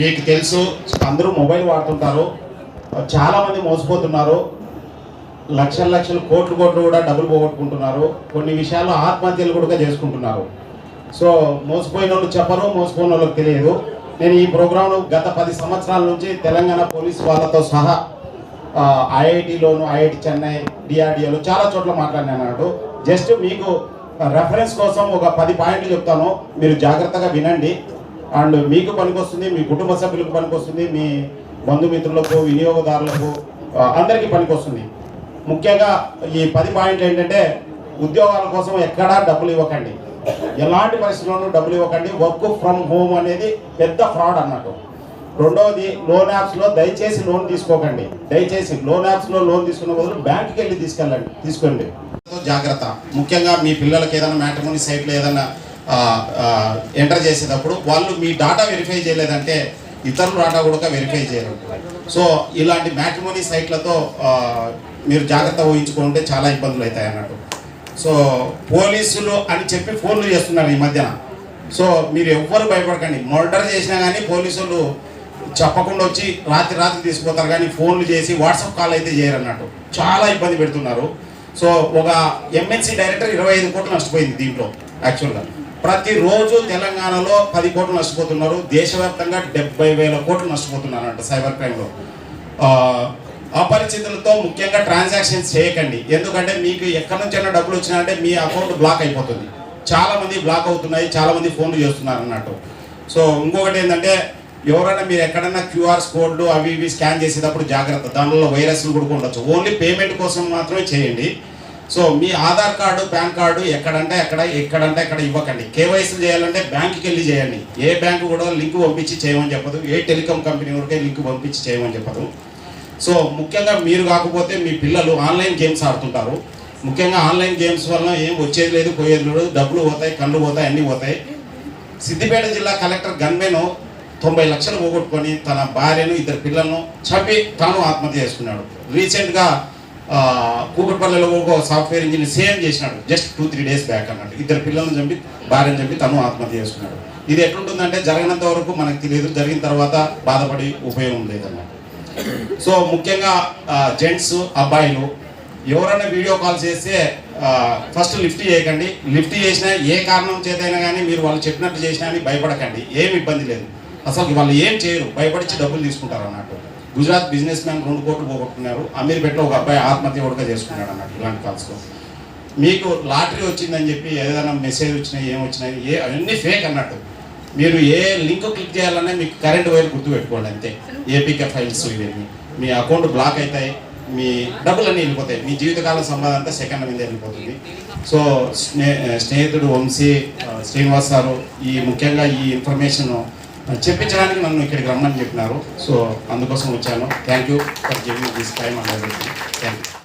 మీకు తెలుసు, అందరూ మొబైల్ వాడుతుంటారు, చాలామంది మోసపోతున్నారు, లక్షలు కోట్లు కూడా డబ్బులు పోగొట్టుకుంటున్నారు, కొన్ని విషయాల్లో ఆత్మహత్యలు కూడా చేసుకుంటున్నారు. సో మోసపోయిన వాళ్ళు చెప్పరు, మోసపోయిన వాళ్ళకి తెలియదు. నేను ఈ ప్రోగ్రాంను గత 10 సంవత్సరాల నుంచి తెలంగాణ పోలీస్ వాళ్ళతో సహా ఐఐటిలోను, ఐఐటి చెన్నై, డిఆర్డిఓలో చాలా చోట్ల మాట్లాడినాడు. జస్ట్ మీకు రెఫరెన్స్ కోసం ఒక 10 పాయింట్లు చెప్తాను, మీరు జాగ్రత్తగా వినండి. అండ్ మీకు పనికొస్తుంది, మీ కుటుంబ సభ్యులకు పనికొస్తుంది, మీ బంధుమిత్రులకు, వినియోగదారులకు అందరికీ పనికొస్తుంది. ముఖ్యంగా ఈ 10 పాయింట్లు ఏంటంటే, ఉద్యోగాల కోసం ఎక్కడా డబ్బులు ఇవ్వకండి, ఎలాంటి పరిస్థితుల్లోనూ డబ్బులు ఇవ్వకండి. వర్క్ ఫ్రమ్ హోమ్ అనేది పెద్ద ఫ్రాడ్ అన్నట్టు. రెండవది, లోన్ యాప్స్లో దయచేసి లోన్ తీసుకోకండి. దయచేసి లోన్ యాప్స్లో లోన్ తీసుకున్న బదులు బ్యాంకుకి వెళ్ళి తీసుకోండి. జాగ్రత్త. ముఖ్యంగా మీ పిల్లలకి ఏదైనా మ్యాట్రిమోనీ సైట్లో ఏదైనా ఎంటర్ చేసేటప్పుడు వాళ్ళు మీ డాటా వెరిఫై చేయలేదంటే ఇతరుల డాటా కూడా వెరిఫై చేయరు. సో ఇలాంటి మ్యాట్రిమోనీ సైట్లతో మీరు జాగ్రత్త ఊహించుకుంటే చాలా ఇబ్బందులు అవుతాయి అన్నట్టు. సో పోలీసులు అని చెప్పి ఫోన్లు చేస్తున్నారు ఈ మధ్యన. సో మీరు ఎవ్వరు భయపడకండి. మర్డర్ చేసినా కానీ పోలీసులు చెప్పకుండా వచ్చి రాత్రి తీసుకుపోతారు, కానీ ఫోన్లు చేసి వాట్సాప్ కాల్ అయితే చేయరన్నట్టు. చాలా ఇబ్బంది పెడుతున్నారు. సో ఒక ఎంఎన్సీ డైరెక్టర్ 25 కోట్లు నష్టపోయింది దీంట్లో. యాక్చువల్గా ప్రతిరోజు తెలంగాణలో 10 కోట్లు నష్టపోతున్నారు, దేశవ్యాప్తంగా 70,000 కోట్లు నష్టపోతున్నారంట సైబర్ క్రైమ్లో. అపరిచితులతో ముఖ్యంగా ట్రాన్సాక్షన్స్ చేయకండి, ఎందుకంటే మీకు ఎక్కడి నుంచైనా డబ్బులు వచ్చినాయంటే మీ అకౌంట్ బ్లాక్ అయిపోతుంది. చాలామంది బ్లాక్ అవుతున్నాయి, చాలామంది ఫోన్లు చేస్తున్నారు అన్నట్టు. సో ఇంకొకటి ఏంటంటే, ఎవరైనా మీరు ఎక్కడైనా క్యూఆర్స్ కోడ్లు అవి ఇవి స్కాన్ చేసేటప్పుడు జాగ్రత్త, దానిలో వైరస్లు కూడా ఉండొచ్చు. ఓన్లీ పేమెంట్ కోసం మాత్రమే చేయండి. సో మీ ఆధార్ కార్డు, పాన్ కార్డు ఎక్కడంటే ఎక్కడ ఇవ్వకండి. కేవైసీ చేయాలంటే బ్యాంకుకి వెళ్ళి చేయండి. ఏ బ్యాంకు కూడా లింక్ పంపించి చేయమని చెప్పదు, ఏ టెలికాం కంపెనీ కూడా లింక్ పంపించి చేయమని చెప్పదు. సో ముఖ్యంగా మీరు కాకపోతే మీ పిల్లలు ఆన్లైన్ గేమ్స్ ఆడుతుంటారు. ముఖ్యంగా ఆన్లైన్ గేమ్స్ వల్ల ఏం వచ్చేది లేదు, పోయేది లేదు, డబ్బులు పోతాయి, కళ్ళు పోతాయి, అన్నీ పోతాయి. సిద్దిపేట జిల్లా కలెక్టర్ గన్మెన్ 90 లక్షలు పోగొట్టుకొని తన భార్యను, 2 పిల్లలను చంపి తాను ఆత్మహత్య చేసుకున్నాడు. రీసెంట్గా కూకట్పల్లిలో ఒక సాఫ్ట్వేర్ ఇంజనీర్ సేమ్ చేసినాడు, జస్ట్ 2-3 డేస్ బ్యాక్ అన్నట్టు. 2 పిల్లలను చంపి భార్యను చంపి తను ఆత్మహత్య చేసుకున్నాడు. ఇది ఎట్లుంటుందంటే, జరగనంత వరకు మనకు తెలియదు, జరిగిన తర్వాత బాధపడి ఉపయోగం లేదన్నట్టు. సో ముఖ్యంగా జెంట్స్, అబ్బాయిలు ఎవరైనా వీడియో కాల్ చేస్తే ఫస్ట్ లిఫ్ట్ చేయకండి. లిఫ్ట్ చేసినా ఏ కారణం చేతైనా కానీ మీరు వాళ్ళు చెప్పినట్టు చేసినా అని భయపడకండి, ఏమి ఇబ్బంది లేదు. అసలు వాళ్ళు ఏం చేయరు, భయపడిచి డబ్బులు తీసుకుంటారు అన్నట్టు. గుజరాత్ బిజినెస్ మ్యాన్ 2 కోట్లు పోగొట్టుకున్నారు, అమీర్పేటలో ఒక అబ్బాయి ఆత్మహత్య కూడా చేసుకున్నాడు అన్నట్టు. ఇలాంటి కాల్స్లో మీకు లాటరీ వచ్చిందని చెప్పి ఏదైనా మెసేజ్ వచ్చినాయి, ఏమొచ్చినాయి, అవన్నీ ఫేక్ అన్నట్టు. మీరు ఏ లింక్ క్లిక్ చేయాలన్నా మీకు కరెంట్ వైర్ గుర్తుపెట్టుకోండి అంతే. ఏపీకే ఫైల్స్ ఇవన్నీ మీ అకౌంట్ బ్లాక్ అవుతాయి, మీ డబ్బులన్నీ వెళ్ళిపోతాయి, మీ జీవితకాల సంపాదన అంతా సెకండ్ మీద వెళ్ళిపోతుంది. సో స్నేహితుడు వంశీ శ్రీనివాస్ గారు ముఖ్యంగా ఈ ఇన్ఫర్మేషన్ చెప్పించడానికి నన్ను ఇక్కడికి రమ్మని చెప్పినారు. సో అందుకోసం వచ్చాను. Thank you for giving this time and everything. Thank you.